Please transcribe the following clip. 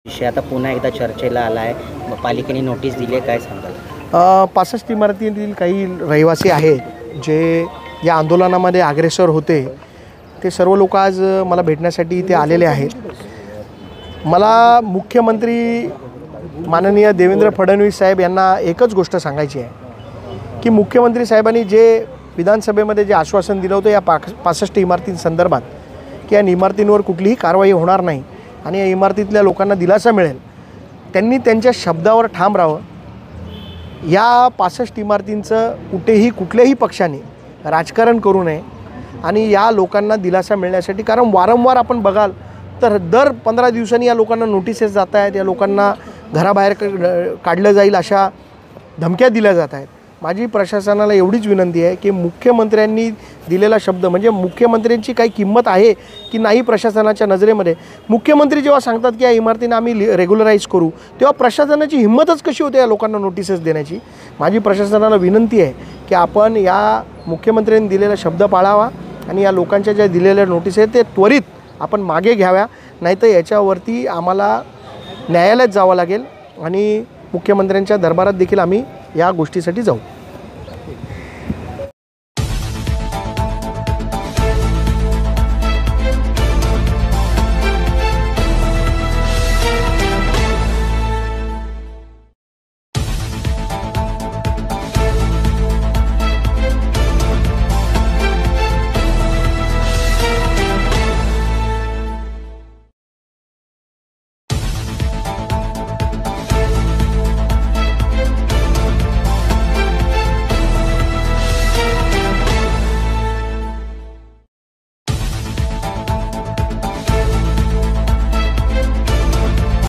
विषय आता पुन्हा एकदा चर्चेला आला आहे. पालिकेने नोटीस दिली आहे, काय सांगाल? 65 इमारतीतील काही रहिवासी आहेत जे या आंदोलनामध्ये अग्रेसर होते, ते सर्व लोक आज मला भेटण्यासाठी इथे आलेले आहेत. मला मुख्यमंत्री माननीय देवेंद्र फडणवीस साहेब यांना एकच गोष्ट सांगायची आहे की मुख्यमंत्री साहेबांनी जे विधानसभेमध्ये जे आश्वासन दिलं होतं या 65 इमारतींसंदर्भात की या इमारतींवर कुठलीही कारवाई होणार नाही आणि या इमारतीतल्या लोकांना दिलासा मिळेल, त्यांनी त्यांच्या शब्दावर ठाम राहावं. या 65 इमारतींचं कुठल्याही पक्षाने राजकारण करू नये आणि या लोकांना दिलासा मिळण्यासाठी, कारण वारंवार आपण बघाल तर दर 15 दिवसांनी या लोकांना नोटिसेस जात आहेत, या लोकांना घराबाहेर काढलं जाईल अशा धमक्या दिल्या जात आहेत. माझी प्रशासनाला एवढीच विनंती आहे की मुख्यमंत्र्यांनी दिलेला शब्द म्हणजे मुख्यमंत्र्यांची काही किंमत आहे की नाही प्रशासनाच्या नजरेमध्ये. मुख्यमंत्री जेव्हा सांगतात की या इमारतींना आम्ही रेग्युलराईज करू, तेव्हा प्रशासनाची हिंमतच कशी होते या लोकांना नोटिसेस देण्याची. माझी प्रशासनाला विनंती आहे की आपण या मुख्यमंत्र्यांनी दिलेला शब्द पाळावा आणि या लोकांच्या ज्या दिलेल्या नोटीस आहेत ते त्वरित आपण मागे घ्याव्या, नाहीतर याच्यावरती आम्हाला न्यायालयात जावं लागेल आणि मुख्यमंत्र्यांच्या दरबारात देखील आम्ही या गोष्टीसाठी जाऊ.